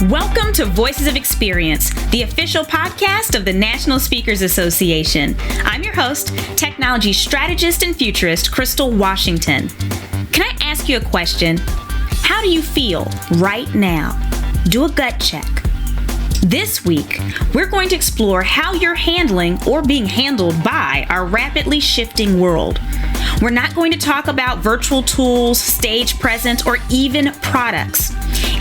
Welcome to Voices of Experience, the official podcast of the National Speakers Association. I'm your host, technology strategist and futurist, Crystal Washington. Can I ask you a question? How do you feel right now? Do a gut check. This week, we're going to explore how you're handling or being handled by our rapidly shifting world. We're not going to talk about virtual tools, stage presence, or even products.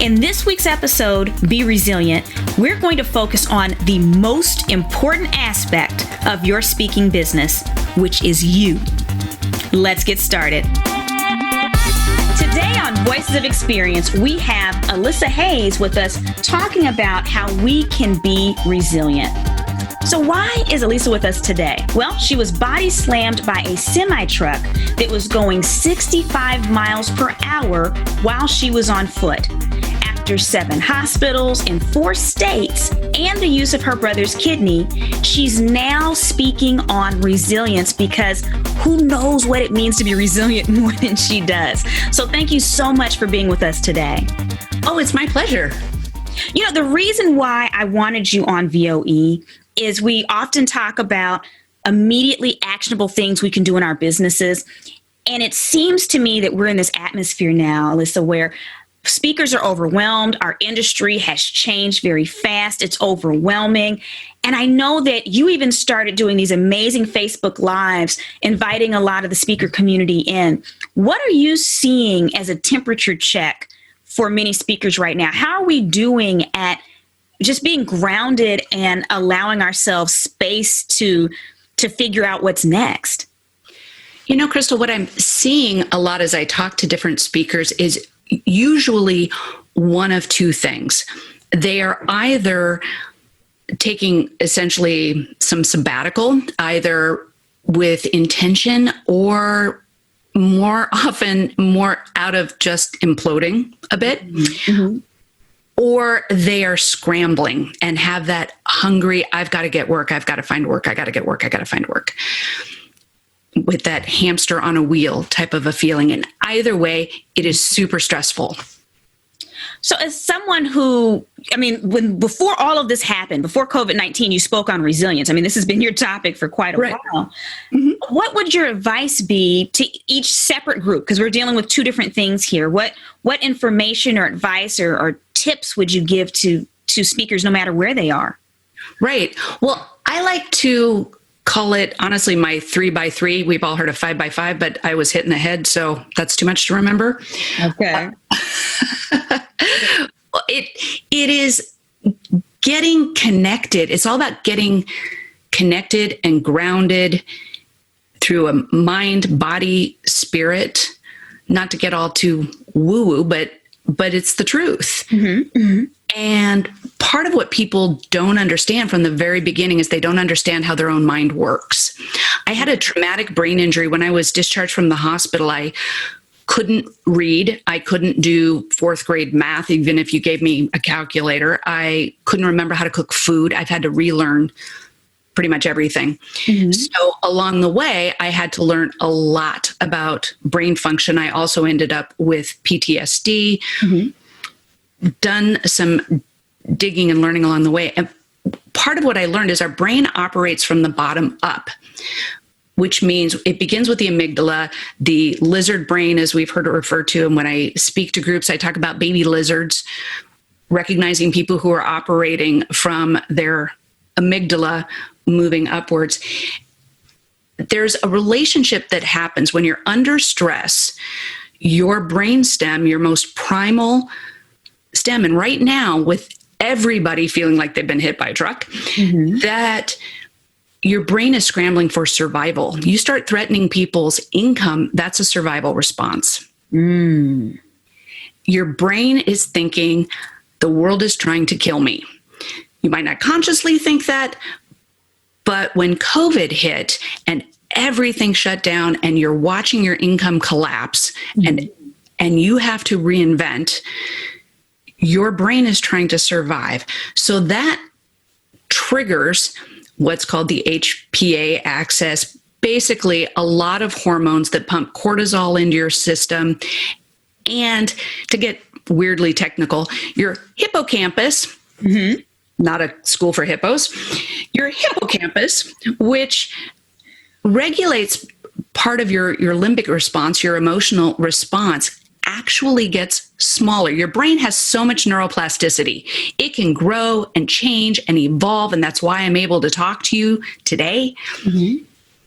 In this week's episode, Be Resilient, we're going to focus on the most important aspect of your speaking business, which is you. Let's get started. Today on Voices of Experience, we have Elisa Hays with us talking about how we can be resilient. So why is Elisa with us today? Well, she was body slammed by a semi-truck that was going 65 miles per hour while she was on foot. After 7 hospitals in 4 states and the use of her brother's kidney, she's now speaking on resilience because who knows what it means to be resilient more than she does. So thank you so much for being with us today. Oh, it's my pleasure. You know, the reason why I wanted you on VOE is we often talk about immediately actionable things we can do in our businesses. And it seems to me that we're in this atmosphere now, Elisa, where speakers are overwhelmed. Our industry has changed very fast. It's overwhelming. And I know that you even started doing these amazing Facebook Lives, inviting a lot of the speaker community in. What are you seeing as a temperature check for many speakers right now? How are we doing at just being grounded and allowing ourselves space to figure out what's next? You know, Crystal, what I'm seeing a lot as I talk to different speakers is usually one of 2 things. They are either taking essentially some sabbatical, either with intention or more often more out of just imploding a bit. Mm-hmm. Or they are scrambling and have that hungry, I've got to get work, I've got to find work, I got to get work, I got to find work, with that hamster on a wheel type of a feeling. And either way, it is super stressful. So as someone who, before all of this happened, before COVID-19, you spoke on resilience. This has been your topic for quite a while. Mm-hmm. What would your advice be to each separate group? Because we're dealing with 2 different things here. What information or advice or tips would you give to speakers no matter where they are? Right. Well, I like to call it, honestly, my 3x3. We've all heard of 5x5, but I was hit in the head, so that's too much to remember. Okay. It is getting connected. It's all about getting connected and grounded through a mind, body, spirit. Not to get all too woo-woo, but it's the truth. Mm-hmm. Mm-hmm. And part of what people don't understand from the very beginning is they don't understand how their own mind works. I had a traumatic brain injury when I was discharged from the hospital. I couldn't read. I couldn't do 4th grade math, even if you gave me a calculator. I couldn't remember how to cook food. I've had to relearn pretty much everything. Mm-hmm. So along the way, I had to learn a lot about brain function. I also ended up with PTSD. Mm-hmm. Done some digging and learning along the way. And part of what I learned is our brain operates from the bottom up, which means it begins with the amygdala, the lizard brain, as we've heard it referred to. And when I speak to groups, I talk about baby lizards, recognizing people who are operating from their amygdala moving upwards. There's a relationship that happens when you're under stress. Your brain stem, your most primal stem, and right now with everybody feeling like they've been hit by a truck, mm-hmm. that your brain is scrambling for survival. You start threatening people's income, that's a survival response. Mm. Your brain is thinking the world is trying to kill me. You might not consciously think that, but when COVID hit and everything shut down and you're watching your income collapse, mm-hmm. and you have to reinvent, your brain is trying to survive. So that triggers what's called the HPA axis, basically a lot of hormones that pump cortisol into your system. And to get weirdly technical, your hippocampus, not a school for hippos, your hippocampus, which regulates part of your limbic response, your emotional response, actually gets smaller. Your brain has so much neuroplasticity. It can grow and change and evolve, and that's why I'm able to talk to you today.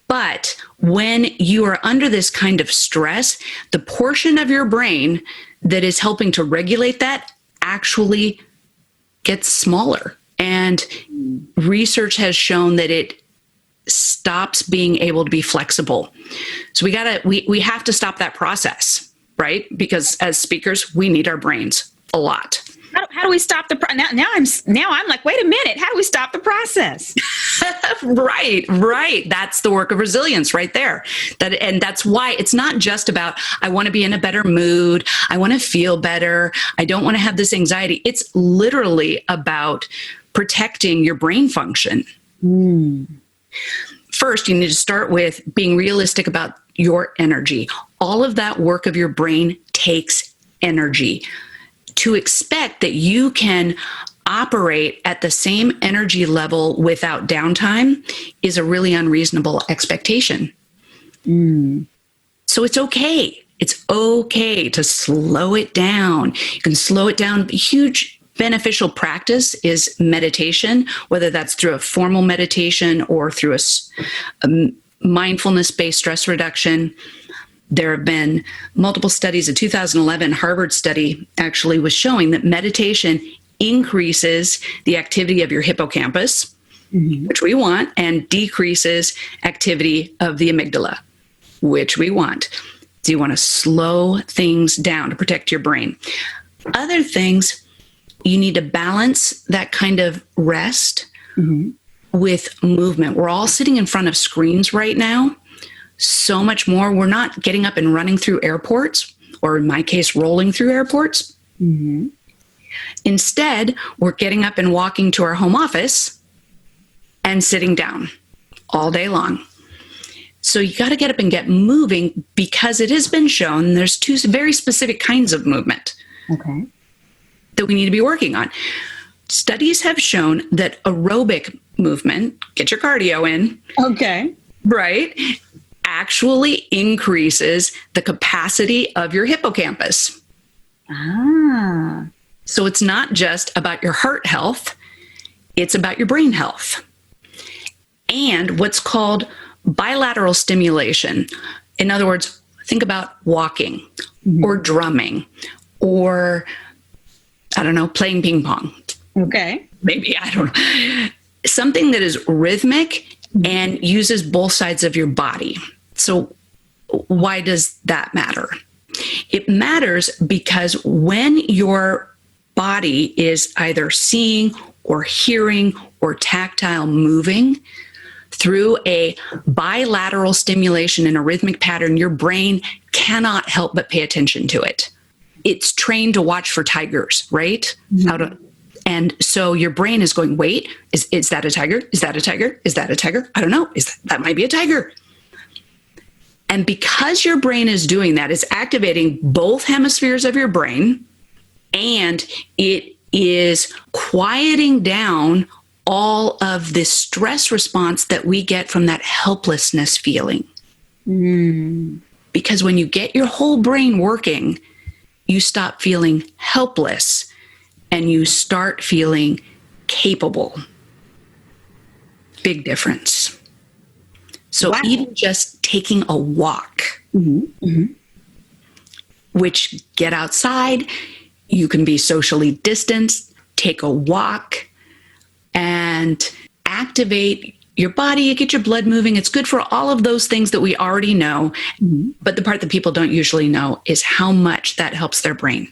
But when you are under this kind of stress, the portion of your brain that is helping to regulate that actually gets smaller. And research has shown that it stops being able to be flexible. So we have to stop that process, right? Because as speakers, we need our brains a lot. How do we stop the now I'm like, wait a minute, how do we stop the process? Right. That's the work of resilience right there. And that's why it's not just about, I want to be in a better mood. I want to feel better. I don't want to have this anxiety. It's literally about protecting your brain function. First, you need to start with being realistic about your energy. All of that work of your brain takes energy. To expect that you can operate at the same energy level without downtime is a really unreasonable expectation. So it's okay. It's okay to slow it down. You can slow it down. A huge beneficial practice is meditation, whether that's through a formal meditation or through a mindfulness-based stress reduction. There have been multiple studies. A 2011 Harvard study actually was showing that meditation increases the activity of your hippocampus, which we want, and decreases activity of the amygdala, which we want. So you want to slow things down to protect your brain. Other things, you need to balance that kind of rest with movement. We're all sitting in front of screens right now. So much more. We're not getting up and running through airports, or in my case, rolling through airports. Instead, we're getting up and walking to our home office and sitting down all day long. So you got to get up and get moving, because it has been shown there's two very specific kinds of movement that we need to be working on. Studies have shown that aerobic movement, get your cardio in. Right? Actually increases the capacity of your hippocampus. So it's not just about your heart health, it's about your brain health. And what's called bilateral stimulation. In other words, think about walking or drumming or, I don't know, playing ping pong. Maybe, I don't know. Something that is rhythmic and uses both sides of your body. So why does that matter? It matters because when your body is either seeing or hearing or tactile moving through a bilateral stimulation in a rhythmic pattern, your brain cannot help but pay attention to it. It's trained to watch for tigers, right? And so your brain is going, wait, is that a tiger? Is that a tiger? Is that a tiger? I don't know. That might be a tiger. And because your brain is doing that, it's activating both hemispheres of your brain, and it is quieting down all of the stress response that we get from that helplessness feeling. Because when you get your whole brain working, you stop feeling helpless and you start feeling capable. Big difference. So even just taking a walk, which get outside, you can be socially distanced, take a walk, and activate your body, get your blood moving. It's good for all of those things that we already know. But the part that people don't usually know is how much that helps their brain.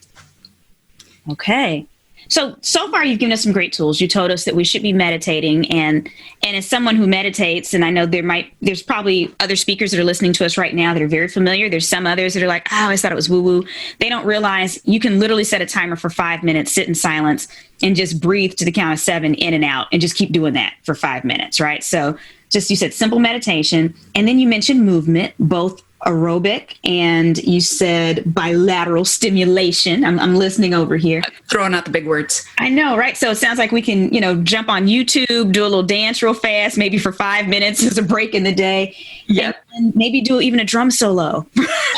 So far you've given us some great tools. You told us that we should be meditating, and as someone who meditates, and I know there's probably other speakers that are listening to us right now that are very familiar. There's some others that are like, I always thought it was woo-woo. They don't realize you can literally set a timer for 5 minutes, sit in silence, and just breathe to the count of 7 in and out, and just keep doing that for 5 minutes, right? So just, you said simple meditation, and then you mentioned movement, both aerobic, and you said bilateral stimulation. I'm listening over here. Throwing out the big words. I know, right? So it sounds like we can, jump on YouTube, do a little dance real fast, maybe for 5 minutes as a break in the day. Yep. And maybe do even a drum solo.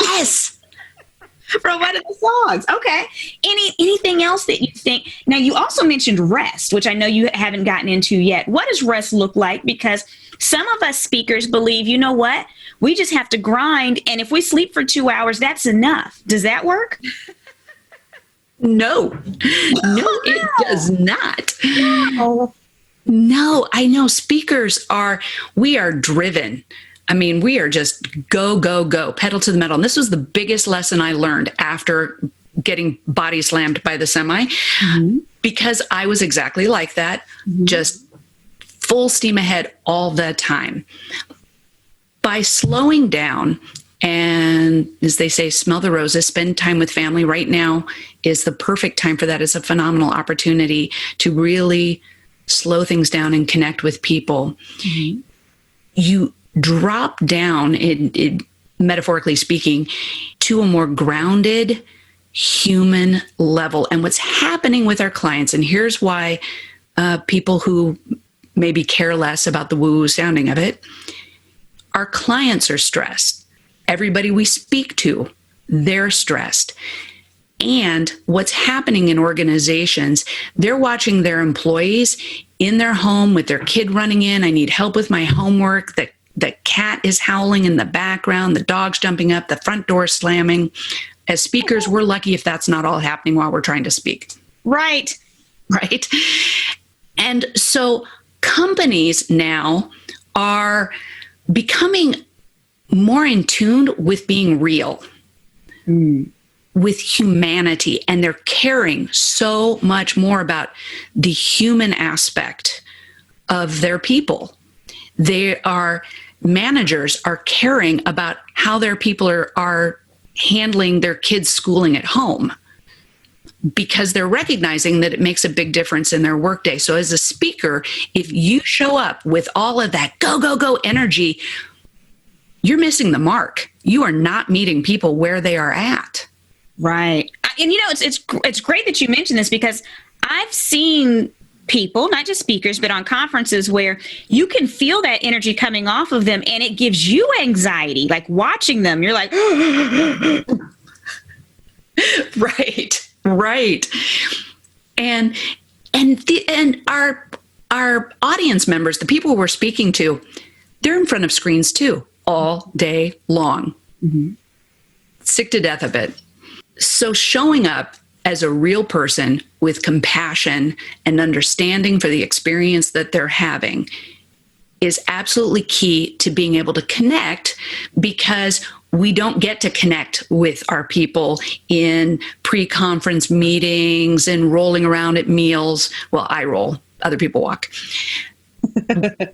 Yes. From one of the songs. Okay. Anything else that you think? Now, you also mentioned rest, which I know you haven't gotten into yet. What does rest look like? Because some of us speakers believe, you know what? We just have to grind. And if we sleep for 2 hours, that's enough. Does that work? No, it does not. No. No, I know we are driven. I mean, we are just go, go, go, pedal to the metal. And this was the biggest lesson I learned after getting body slammed by the semi, because I was exactly like that, just full steam ahead all the time. By slowing down and, as they say, smell the roses, spend time with family right now is the perfect time for that. It's a phenomenal opportunity to really slow things down and connect with people. You drop down, metaphorically speaking, to a more grounded human level. And what's happening with our clients, and here's why people who maybe care less about the woo-woo sounding of it, our clients are stressed. Everybody we speak to, they're stressed. And what's happening in organizations, they're watching their employees in their home with their kid running in. I need help with my homework. The cat is howling in the background. The dog's jumping up. The front door slamming. As speakers, we're lucky if that's not all happening while we're trying to speak. Right. Right. And so companies now are becoming more in tune with being real, with humanity, and they're caring so much more about the human aspect of their people. Managers are caring about how their people are handling their kids' schooling at home, because they're recognizing that it makes a big difference in their workday. So as a speaker, if you show up with all of that go, go, go energy, you're missing the mark. You are not meeting people where they are at. Right. And it's great that you mentioned this, because I've seen people, not just speakers, but on conferences where you can feel that energy coming off of them, and it gives you anxiety. Like watching them, you're like, right. And our audience members, the people we're speaking to, they're in front of screens too, all day long. Sick to death of it. So showing up as a real person with compassion and understanding for the experience that they're having is absolutely key to being able to connect, because we don't get to connect with our people in pre-conference meetings and rolling around at meals. Well, I roll, other people walk.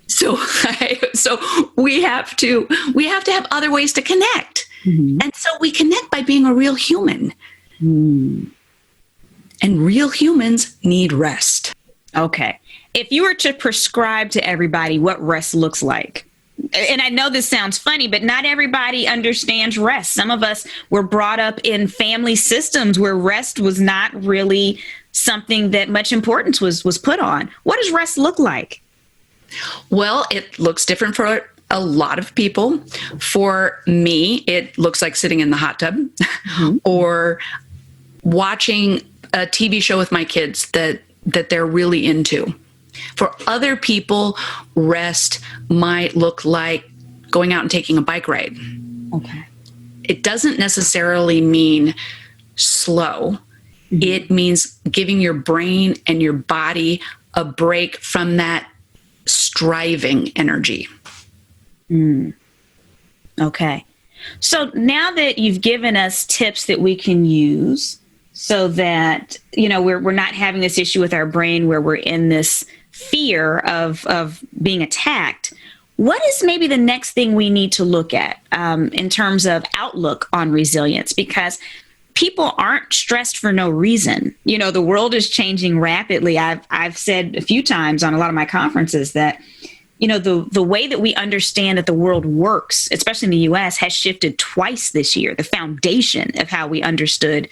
So we have to have other ways to connect. And so we connect by being a real human. And real humans need rest. Okay. If you were to prescribe to everybody what rest looks like, and I know this sounds funny, but not everybody understands rest. Some of us were brought up in family systems where rest was not really something that much importance was put on. What does rest look like? Well, it looks different for a lot of people. For me, it looks like sitting in the hot tub or watching a TV show with my kids that they're really into. For other people, rest might look like going out and taking a bike ride. Okay. It doesn't necessarily mean slow. It means giving your brain and your body a break from that striving energy. Okay. So now that you've given us tips that we can use so that, we're not having this issue with our brain where we're in this fear of being attacked, what is maybe the next thing we need to look at in terms of outlook on resilience? Because people aren't stressed for no reason. The world is changing rapidly. I've said a few times on a lot of my conferences that the way that we understand that the world works, especially in the US, has shifted twice this year, the foundation of how we understood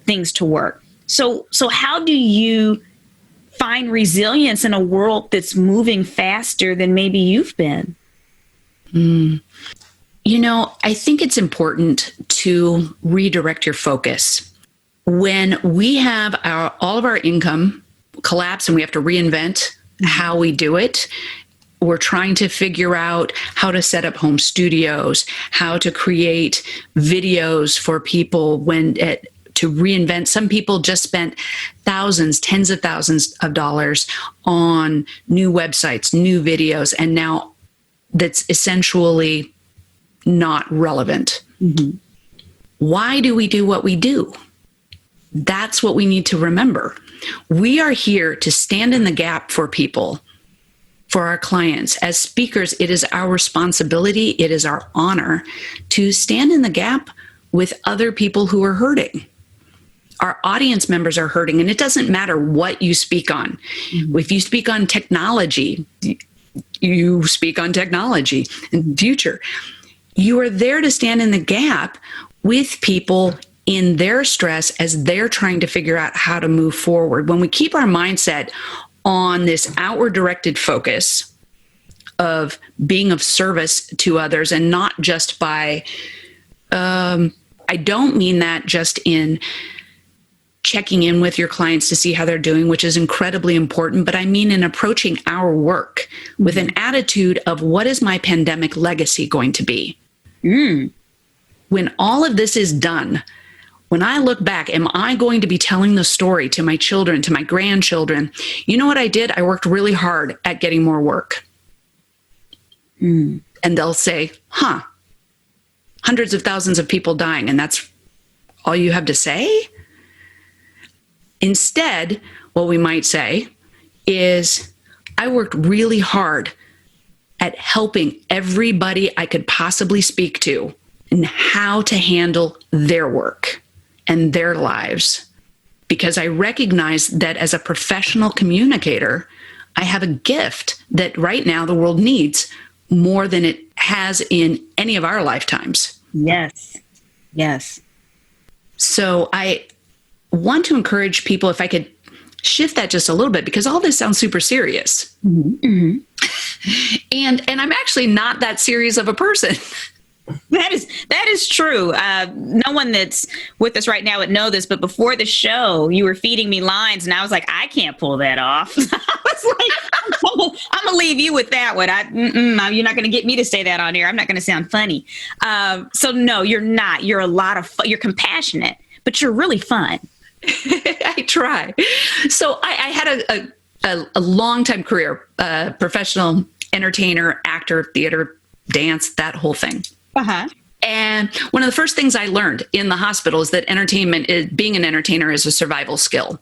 things to work. So how do you find resilience in a world that's moving faster than maybe you've been? I think it's important to redirect your focus. When we have all of our income collapse and we have to reinvent how we do it, we're trying to figure out how to set up home studios, how to create videos for people to reinvent. Some people just spent thousands, tens of thousands of dollars on new websites, new videos, and now that's essentially not relevant. Mm-hmm. Why do we do what we do? That's what we need to remember. We are here to stand in the gap for people, for our clients. As speakers, it is our responsibility, it is our honor to stand in the gap with other people who are hurting. Our audience members are hurting, and it doesn't matter what you speak on. Mm-hmm. If you speak on technology, you speak on technology in the future. You are there to stand in the gap with people in their stress as they're trying to figure out how to move forward. When we keep our mindset on this outward directed focus of being of service to others, and not just by, I don't mean that just in checking in with your clients to see how they're doing, which is incredibly important, but I mean in approaching our work with an attitude of, what is my pandemic legacy going to be? When all of this is done, when I look back, am I going to be telling the story to my children, to my grandchildren? You know what I did? I worked really hard at getting more work. And they'll say, hundreds of thousands of people dying, and that's all you have to say? Instead, what we might say is, I worked really hard at helping everybody I could possibly speak to and how to handle their work and their lives, because I recognize that as a professional communicator, I have a gift that right now the world needs more than it has in any of our lifetimes. Yes. Yes. So I want to encourage people, if I could shift that just a little bit, because all this sounds super serious. Mm-hmm. Mm-hmm. And I'm actually not that serious of a person. That is true. No one that's with us right now would know this, but before the show, you were feeding me lines, and I was like, I can't pull that off. I was like, I'm gonna leave you with that one. You're not gonna get me to say that on air. I'm not gonna sound funny. So no, you're not. You're you're compassionate, but you're really fun. I try. So I had a long time career, professional entertainer, actor, theater, dance, that whole thing. Uh-huh. And one of the first things I learned in the hospital is that being an entertainer is a survival skill.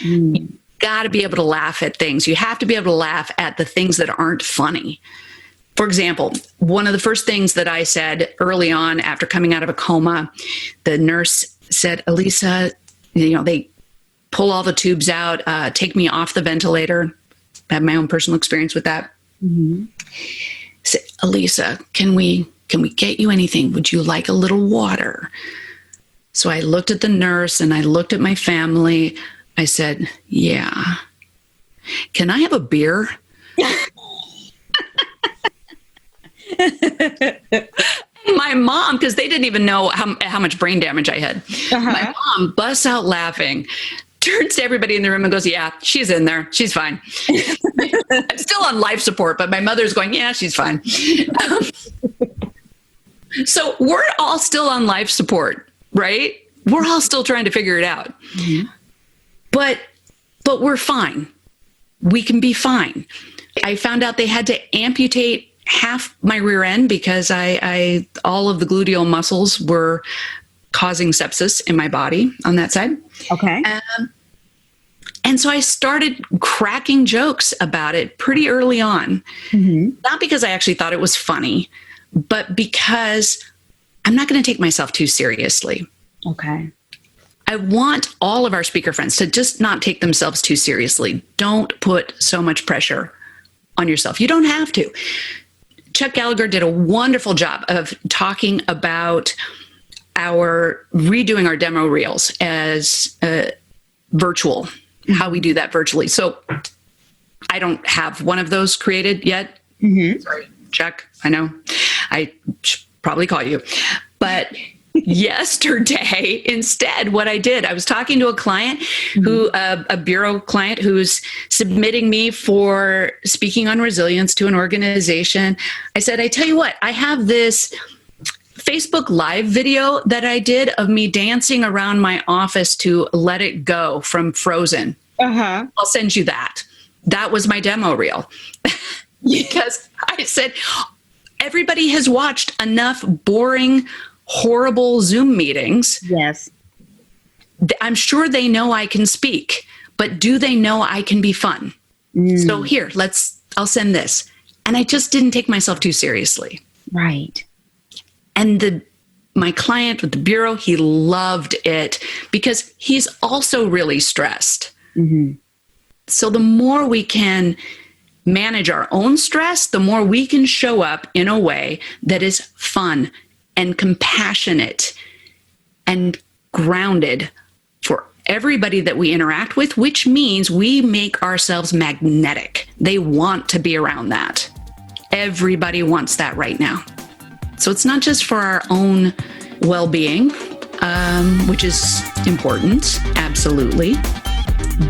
You got to be able to laugh at things. You have to be able to laugh at the things that aren't funny. For example, one of the first things that I said early on after coming out of a coma, the nurse said, Elisa, they pull all the tubes out, take me off the ventilator. I have my own personal experience with that. Mm-hmm. Said, Elisa, can we get you anything? Would you like a little water? So I looked at the nurse and I looked at my family. I said, yeah. Can I have a beer? My mom, because they didn't even know how much brain damage I had. Uh-huh. My mom busts out laughing, turns to everybody in the room and goes, yeah, she's in there. She's fine. I'm still on life support, but my mother's going, yeah, she's fine. So we're all still on life support, right? We're all still trying to figure it out. Mm-hmm. But we're fine. We can be fine. I found out they had to amputate half my rear end because all of the gluteal muscles were causing sepsis in my body on that side. Okay. And so I started cracking jokes about it pretty early on. Mm-hmm. Not because I actually thought it was funny, but because I'm not going to take myself too seriously. Okay. I want all of our speaker friends to just not take themselves too seriously. Don't put so much pressure on yourself. You don't have to. Chuck Gallagher did a wonderful job of talking about redoing our demo reels as virtual, how we do that virtually. So I don't have one of those created yet. Mm-hmm. Sorry, Chuck, I know. I should probably call you. But yesterday, instead, what I did, I was talking to a client a bureau client who's submitting me for speaking on resilience to an organization. I said, I tell you what, I have this Facebook Live video that I did of me dancing around my office to Let It Go from Frozen. Uh-huh. I'll send you that. That was my demo reel. Because I said, everybody has watched enough boring, horrible Zoom meetings. Yes. I'm sure they know I can speak, but do they know I can be fun? So here, I'll send this. And I just didn't take myself too seriously. Right. And my client with the bureau, he loved it because he's also really stressed. Mm-hmm. So the more we can manage our own stress, the more we can show up in a way that is fun and compassionate and grounded for everybody that we interact with, which means we make ourselves magnetic. They want to be around that. Everybody wants that right now. So it's not just for our own well-being, which is important, absolutely,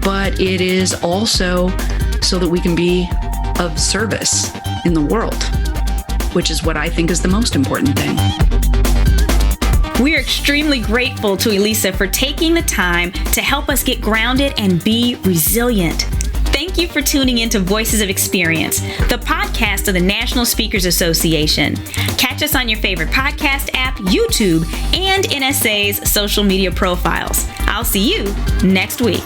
but it is also so that we can be of service in the world, which is what I think is the most important thing. We are extremely grateful to Elisa for taking the time to help us get grounded and be resilient. Thank you for tuning in to Voices of Experience, the podcast of the National Speakers Association. Catch us on your favorite podcast app, YouTube, and NSA's social media profiles. I'll see you next week.